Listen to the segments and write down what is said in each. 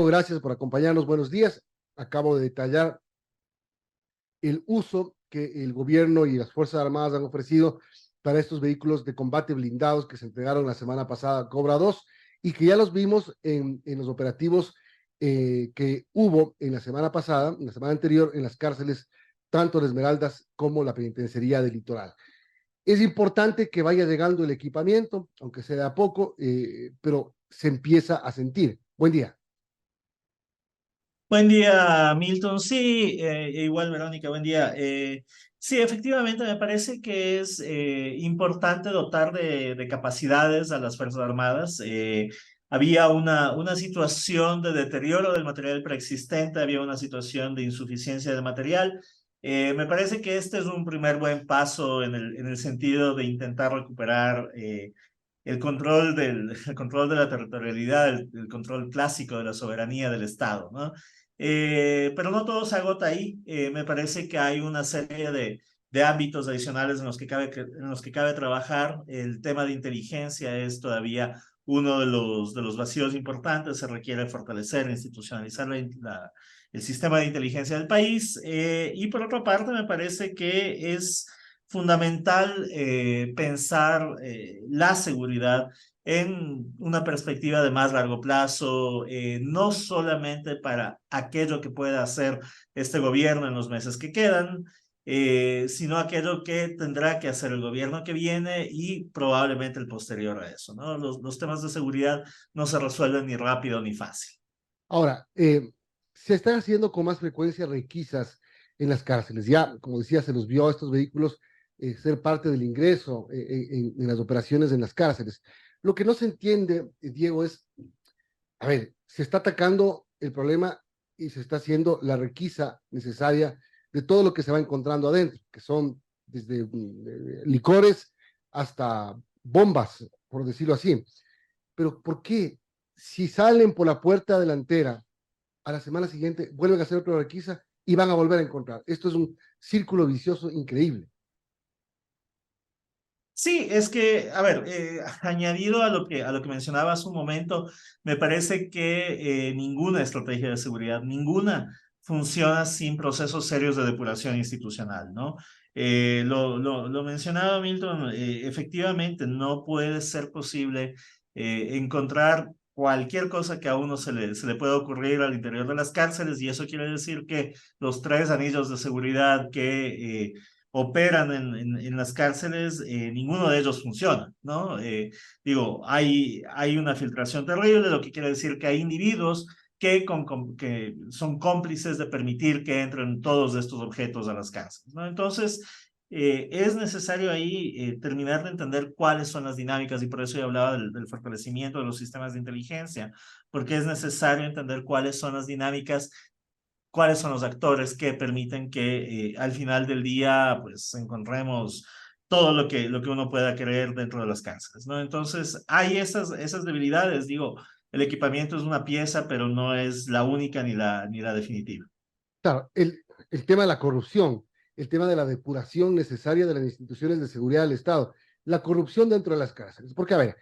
Gracias por acompañarnos. Buenos días. Acabo de detallar el uso que el gobierno y las Fuerzas Armadas han ofrecido para estos vehículos de combate blindados que se entregaron la semana pasada a Cobra 2 y que ya los vimos en los operativos que hubo en la semana pasada, en la semana anterior, en las cárceles, tanto de Esmeraldas como la penitenciaría del Litoral. Es importante que vaya llegando el equipamiento, aunque sea de a poco, pero se empieza a sentir. Buen día. Buen día, Milton. Sí, igual, Verónica, buen día. Sí, efectivamente, me parece que es importante dotar de capacidades a las Fuerzas Armadas. Había una situación de deterioro del material preexistente, había una situación de insuficiencia de material. Me parece que este es un primer buen paso en el sentido de intentar recuperar el control de la territorialidad, el control clásico de la soberanía del Estado, ¿no? Pero no todo se agota ahí. Me parece que hay una serie de ámbitos adicionales en los que cabe trabajar. El tema de inteligencia es todavía uno de los vacíos importantes. Se requiere fortalecer, institucionalizar el sistema de inteligencia del país. Y por otra parte, me parece que es fundamental pensar la seguridad en una perspectiva de más largo plazo, no solamente para aquello que pueda hacer este gobierno en los meses que quedan, sino aquello que tendrá que hacer el gobierno que viene y probablemente el posterior a eso, ¿no? Los temas de seguridad no se resuelven ni rápido ni fácil. Ahora, se están haciendo con más frecuencia requisas en las cárceles. Ya, como decía, se los vio a estos vehículos ser parte del ingreso en las operaciones en las cárceles. Lo que no se entiende, Diego, es, a ver, se está atacando el problema y se está haciendo la requisa necesaria de todo lo que se va encontrando adentro, que son desde licores hasta bombas, por decirlo así. Pero ¿por qué? Si salen por la puerta delantera, a la semana siguiente vuelven a hacer otra requisa y van a volver a encontrar. Esto es un círculo vicioso increíble. Sí, es que, a ver, añadido a lo que mencionaba hace un momento, me parece que ninguna estrategia de seguridad, ninguna funciona sin procesos serios de depuración institucional, ¿no? Lo mencionaba Milton, efectivamente no puede ser posible encontrar cualquier cosa que a uno se le pueda ocurrir al interior de las cárceles y eso quiere decir que los tres anillos de seguridad que operan en las cárceles, ninguno de ellos funciona, ¿no? Digo, hay una filtración terrible, lo que quiere decir que hay individuos que son cómplices de permitir que entren todos estos objetos a las cárceles, ¿no? Entonces, es necesario ahí terminar de entender cuáles son las dinámicas y por eso yo hablaba del fortalecimiento de los sistemas de inteligencia, porque es necesario entender cuáles son las dinámicas, cuáles son los actores que permiten que al final del día pues encontremos todo lo que uno pueda querer dentro de las cárceles, ¿no? Entonces hay esas debilidades, digo, el equipamiento es una pieza, pero no es la única ni la definitiva. Claro, el tema de la corrupción, el tema de la depuración necesaria de las instituciones de seguridad del Estado, la corrupción dentro de las cárceles. Porque, a ver,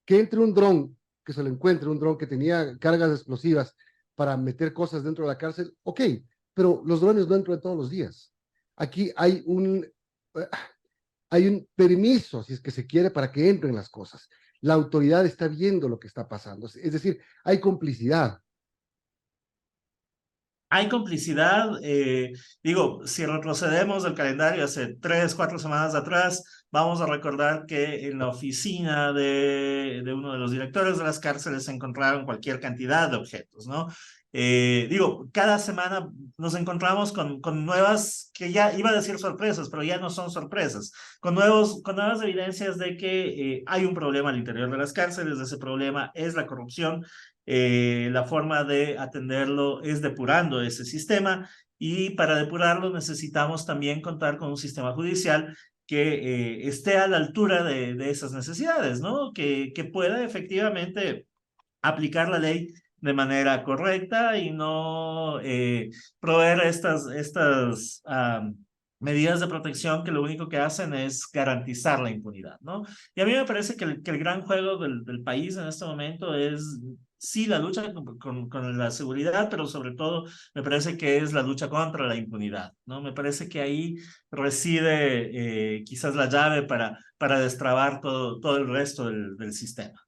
que entre un dron, que se lo encuentre, un dron que tenía cargas explosivas para meter cosas dentro de la cárcel, ok, pero los drones no entran todos los días. Aquí hay un permiso, si es que se quiere, para que entren las cosas. La autoridad está viendo lo que está pasando. Es decir, hay complicidad. Hay complicidad, digo, si retrocedemos el calendario hace 3, 4 semanas atrás, vamos a recordar que en la oficina de uno de los directores de las cárceles se encontraron cualquier cantidad de objetos, ¿no? Digo, cada semana nos encontramos con nuevas, que ya iba a decir sorpresas, pero ya no son sorpresas, con nuevas evidencias de que hay un problema al interior de las cárceles, ese problema es la corrupción. La forma de atenderlo es depurando ese sistema y para depurarlo necesitamos también contar con un sistema judicial que esté a la altura de esas necesidades, ¿no? Que pueda efectivamente aplicar la ley de manera correcta y no proveer medidas de protección que lo único que hacen es garantizar la impunidad, ¿no? Y a mí me parece que el gran juego del país en este momento es sí, la lucha con la seguridad, pero sobre todo me parece que es la lucha contra la impunidad, ¿no? Me parece que ahí reside quizás la llave para destrabar todo el resto del sistema.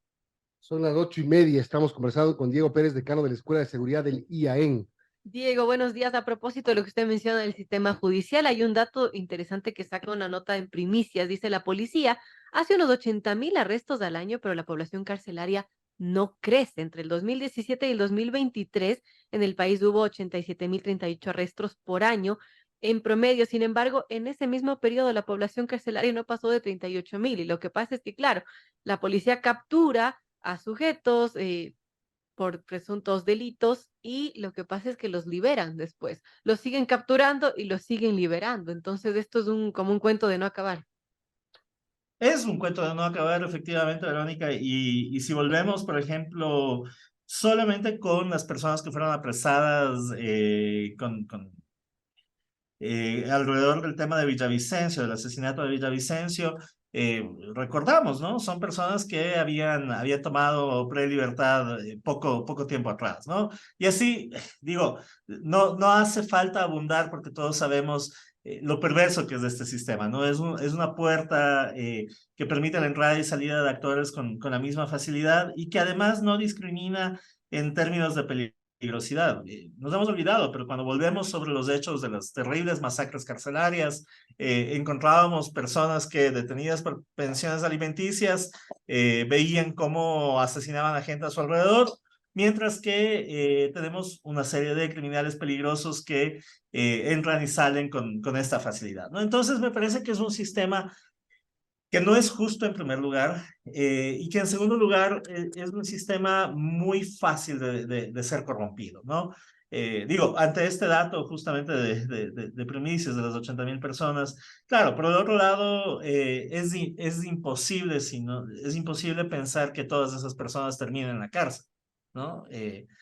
Son las 8:30. Estamos conversando con Diego Pérez, decano de la Escuela de Seguridad del IAEN. Diego, buenos días. A propósito de lo que usted menciona del sistema judicial, hay un dato interesante que saca una nota en Primicias. Dice la policía hace unos 80.000 arrestos al año, pero la población carcelaria no crece. Entre el 2017 y el 2023, en el país hubo 87.038 arrestos por año en promedio. Sin embargo, en ese mismo periodo la población carcelaria no pasó de 38.000. Y lo que pasa es que, claro, la policía captura a sujetos, por presuntos delitos y lo que pasa es que los liberan después. Los siguen capturando y los siguen liberando. Entonces esto es como un cuento de no acabar. Es un cuento de no acabar, efectivamente, Verónica, y si volvemos, por ejemplo, solamente con las personas que fueron apresadas alrededor del tema de Villavicencio, del asesinato de Villavicencio, recordamos, ¿no? Son personas que habían tomado prelibertad poco tiempo atrás, ¿no? Y así, digo, no hace falta abundar porque todos sabemos lo perverso que es de este sistema, ¿no? Es una puerta que permite la entrada y salida de actores con la misma facilidad y que además no discrimina en términos de peligrosidad. Nos hemos olvidado, pero cuando volvemos sobre los hechos de las terribles masacres carcelarias, encontrábamos personas que detenidas por pensiones alimenticias veían cómo asesinaban a gente a su alrededor, mientras que tenemos una serie de criminales peligrosos que entran y salen con esta facilidad, ¿no? Entonces me parece que es un sistema que no es justo en primer lugar y que en segundo lugar es un sistema muy fácil de ser corrompido, ¿no? Digo, ante este dato justamente de Primicias de las 80.000 personas, claro, por el otro lado, es imposible, es imposible pensar que todas esas personas terminen en la cárcel, ¿no?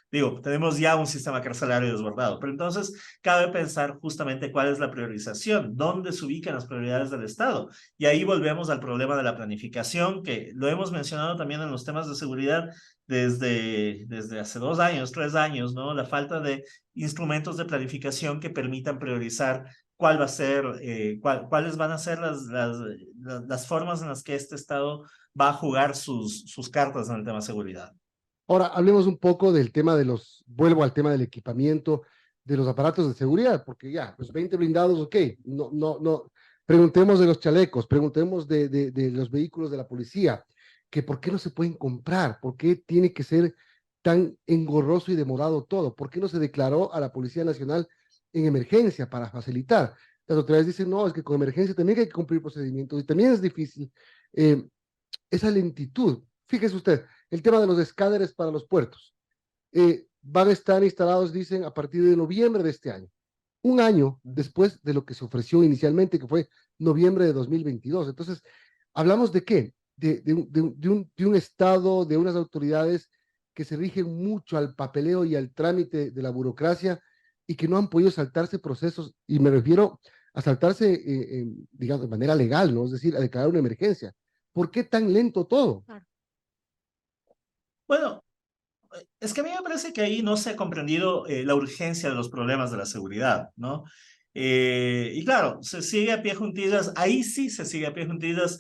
Digo, tenemos ya un sistema carcelario desbordado, pero entonces cabe pensar justamente cuál es la priorización, dónde se ubican las prioridades del Estado. Y ahí volvemos al problema de la planificación, que lo hemos mencionado también en los temas de seguridad desde hace 2 años, 3 años, ¿no? La falta de instrumentos de planificación que permitan priorizar cuál va a ser, cuáles van a ser las formas en las que este Estado va a jugar sus cartas en el tema de seguridad. Ahora, hablemos un poco del tema vuelvo al tema del equipamiento, de los aparatos de seguridad, porque ya, los 20 blindados, ok, no, preguntemos de los chalecos, preguntemos de los vehículos de la policía, que por qué no se pueden comprar, por qué tiene que ser tan engorroso y demorado todo, por qué no se declaró a la Policía Nacional en emergencia para facilitar. Las autoridades dicen, no, es que con emergencia también hay que cumplir procedimientos y también es difícil. Eh, esa lentitud. Fíjese usted, el tema de los escáneres para los puertos. Van a estar instalados, dicen, a partir de noviembre de este año. Un año después de lo que se ofreció inicialmente, que fue noviembre de 2022. Entonces, ¿hablamos de qué? De un Estado, de unas autoridades que se rigen mucho al papeleo y al trámite de la burocracia y que no han podido saltarse procesos, y me refiero a saltarse, digamos, de manera legal, ¿no? Es decir, a declarar una emergencia. ¿Por qué tan lento todo? Bueno, es que a mí me parece que ahí no se ha comprendido la urgencia de los problemas de la seguridad, ¿no? Y claro, se sigue a pie juntillas, ahí sí se sigue a pie juntillas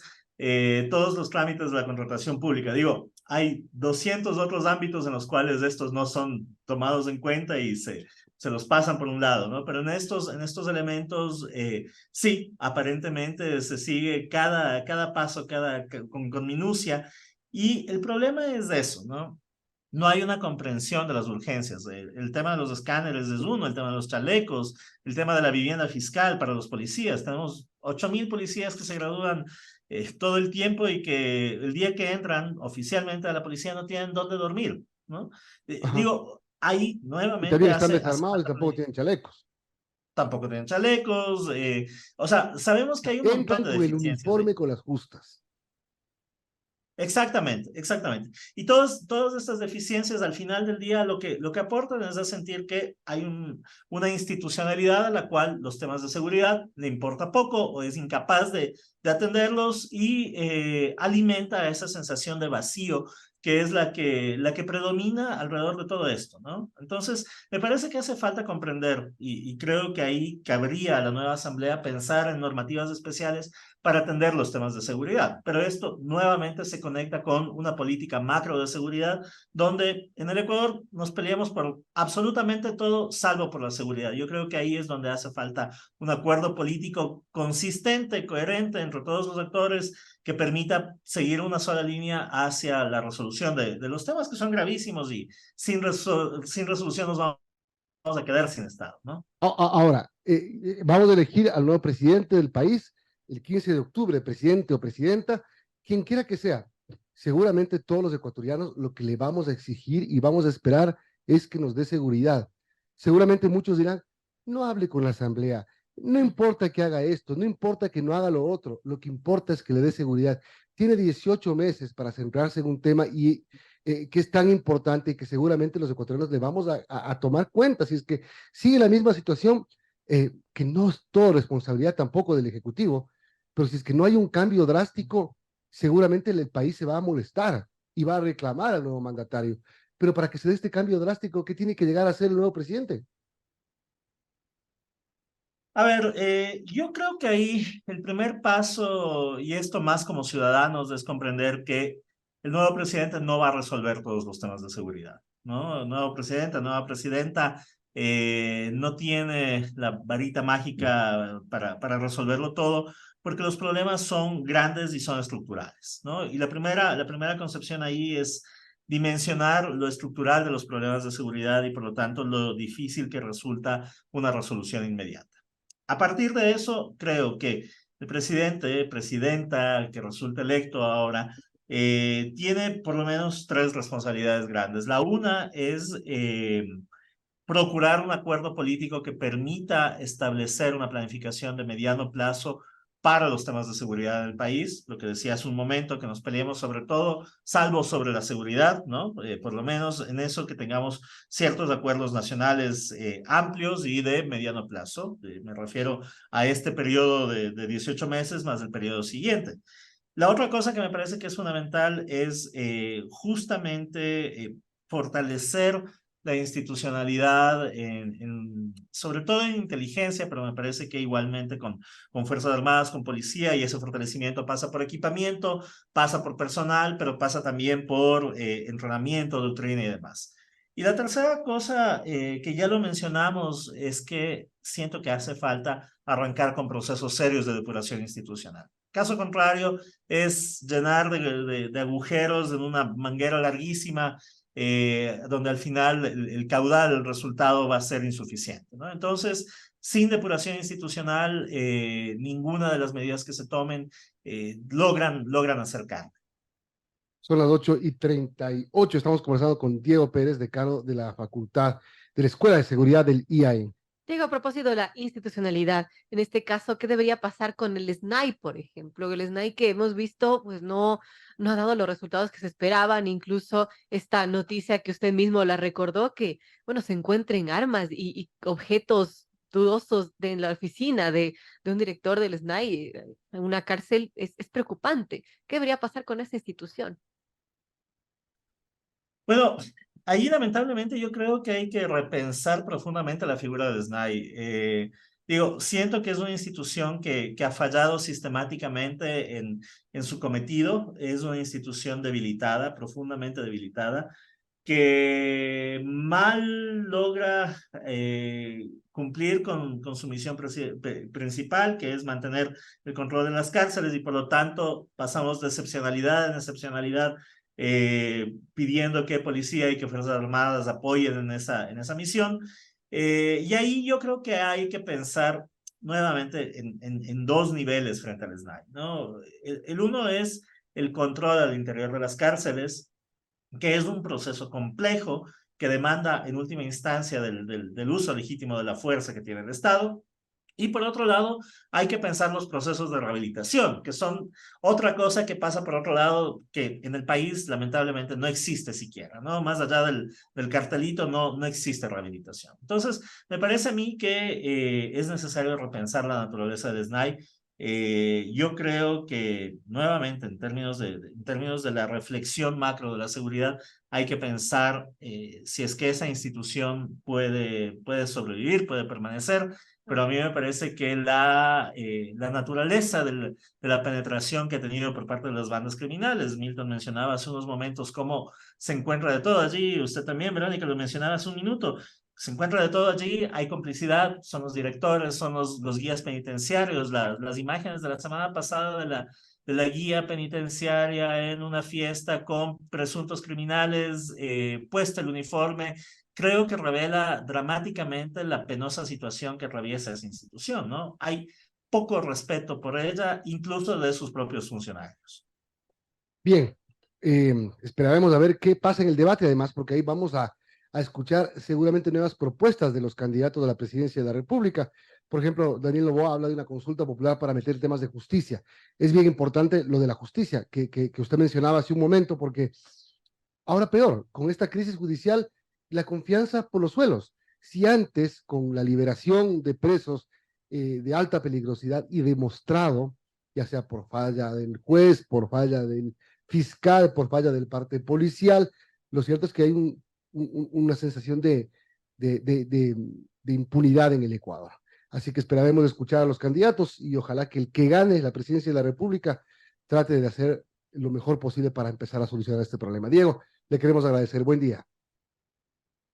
todos los trámites de la contratación pública. Digo, hay 200 otros ámbitos en los cuales estos no son tomados en cuenta y se los pasan por un lado, ¿no? Pero en estos elementos, sí, aparentemente se sigue cada paso, con minucia. Y el problema es eso, ¿no? No hay una comprensión de las urgencias. El tema de los escáneres es uno, el tema de los chalecos, el tema de la vivienda fiscal para los policías. Tenemos 8.000 policías que se gradúan todo el tiempo y que el día que entran oficialmente a la policía no tienen dónde dormir, ¿no? Ajá. Digo, ahí Y nuevamente también están hace desarmados y falta tampoco tienen chalecos. tampoco tienen chalecos. O sea, sabemos que hay un montón Entran de con el deficiencias ahí. uniforme con las justas. Exactamente, exactamente. Y todas estas deficiencias al final del día lo que aportan es a sentir que hay una institucionalidad a la cual los temas de seguridad le importa poco o es incapaz de atenderlos y alimenta esa sensación de vacío que es la que predomina alrededor de todo esto, ¿no? Entonces, me parece que hace falta comprender, y creo que ahí cabría a la nueva Asamblea pensar en normativas especiales para atender los temas de seguridad. Pero esto nuevamente se conecta con una política macro de seguridad, donde en el Ecuador nos peleamos por absolutamente todo, salvo por la seguridad. Yo creo que ahí es donde hace falta un acuerdo político consistente, coherente entre todos los actores, que permita seguir una sola línea hacia la resolución de los temas que son gravísimos, y sin resolución nos vamos a quedar sin Estado, ¿no? Ahora, vamos a elegir al nuevo presidente del país el 15 de octubre, presidente o presidenta, quien quiera que sea. Seguramente todos los ecuatorianos lo que le vamos a exigir y vamos a esperar es que nos dé seguridad. Seguramente muchos dirán, no hable con la asamblea, no importa que haga esto, no importa que no haga lo otro, lo que importa es que le dé seguridad. Tiene 18 meses para centrarse en un tema y que es tan importante y que seguramente los ecuatorianos le vamos a tomar cuenta. Si es que sigue la misma situación, que no es todo responsabilidad tampoco del Ejecutivo, pero si es que no hay un cambio drástico, seguramente el país se va a molestar y va a reclamar al nuevo mandatario. Pero para que se dé este cambio drástico, ¿qué tiene que llegar a ser el nuevo presidente? A ver, yo creo que ahí el primer paso, y esto más como ciudadanos, es comprender que el nuevo presidente no va a resolver todos los temas de seguridad, ¿no? El nuevo presidente, nueva presidenta, no tiene la varita mágica para resolverlo todo, porque los problemas son grandes y son estructurales, ¿no? Y la primera concepción ahí es dimensionar lo estructural de los problemas de seguridad y por lo tanto lo difícil que resulta una resolución inmediata. A partir de eso, creo que el presidente, presidenta, el que resulta electo ahora, tiene por lo menos tres responsabilidades grandes. La una es procurar un acuerdo político que permita establecer una planificación de mediano plazo para los temas de seguridad del país, lo que decía hace un momento, que nos peleemos sobre todo, salvo sobre la seguridad, ¿no? Por lo menos en eso que tengamos ciertos acuerdos nacionales amplios y de mediano plazo. Me refiero a este periodo de 18 meses más el periodo siguiente. La otra cosa que me parece que es fundamental es justamente fortalecer la institucionalidad, sobre todo en inteligencia, pero me parece que igualmente con Fuerzas Armadas, con policía, y ese fortalecimiento pasa por equipamiento, pasa por personal, pero pasa también por entrenamiento, doctrina y demás. Y la tercera cosa que ya lo mencionamos es que siento que hace falta arrancar con procesos serios de depuración institucional. Caso contrario, es llenar de agujeros en una manguera larguísima, donde al final el caudal, el resultado va a ser insuficiente, ¿no? Entonces, sin depuración institucional, ninguna de las medidas que se tomen logran acercar. Son las 8:38. Estamos conversando con Diego Pérez, decano de la Facultad de la Escuela de Seguridad del IAE. Diego, a propósito de la institucionalidad, en este caso, ¿qué debería pasar con el SNAI, por ejemplo? El SNAI que hemos visto, pues no ha dado los resultados que se esperaban, incluso esta noticia que usted mismo la recordó, que, bueno, se encuentren armas y objetos dudosos en la oficina de un director del SNAI en una cárcel, es preocupante. ¿Qué debería pasar con esa institución? Bueno, ahí lamentablemente yo creo que hay que repensar profundamente la figura de SNAI. Digo, siento que es una institución que ha fallado sistemáticamente en su cometido, es una institución debilitada, profundamente debilitada, que mal logra cumplir con su misión principal, que es mantener el control de las cárceles, y por lo tanto pasamos de excepcionalidad en excepcionalidad, pidiendo que policía y que Fuerzas Armadas apoyen en esa misión. Y ahí yo creo que hay que pensar nuevamente en dos niveles frente al SNAI, ¿no? El uno es el control al interior de las cárceles, que es un proceso complejo que demanda en última instancia del uso legítimo de la fuerza que tiene el Estado. Y por otro lado, hay que pensar los procesos de rehabilitación, que son otra cosa que pasa por otro lado, que en el país lamentablemente no existe siquiera, ¿no? Más allá del cartelito, no existe rehabilitación. Entonces, me parece a mí que es necesario repensar la naturaleza del SNAI, Yo creo que nuevamente en términos de la reflexión macro de la seguridad hay que pensar si es que esa institución puede sobrevivir, puede permanecer, pero a mí me parece que la naturaleza de la penetración que ha tenido por parte de las bandas criminales, Milton mencionaba hace unos momentos cómo se encuentra de todo allí, usted también, Verónica, lo mencionaba hace un minuto, se encuentra de todo allí, hay complicidad, son los directores, son los guías penitenciarios, las imágenes de la semana pasada de la guía penitenciaria en una fiesta con presuntos criminales, puesta el uniforme, creo que revela dramáticamente la penosa situación que atraviesa esa institución, ¿no? Hay poco respeto por ella, incluso de sus propios funcionarios. Bien, esperaremos a ver qué pasa en el debate, además, porque ahí vamos a escuchar seguramente nuevas propuestas de los candidatos a la presidencia de la República. Por ejemplo, Daniel Noboa habla de una consulta popular para meter temas de justicia. Es bien importante lo de la justicia que usted mencionaba hace un momento, porque ahora peor, con esta crisis judicial, la confianza por los suelos. Si antes, con la liberación de presos de alta peligrosidad y demostrado, ya sea por falla del juez, por falla del fiscal, por falla del parte policial, lo cierto es que hay una sensación de impunidad en el Ecuador. Así que esperaremos escuchar a los candidatos y ojalá que el que gane la presidencia de la República trate de hacer lo mejor posible para empezar a solucionar este problema. Diego, le queremos agradecer. Buen día.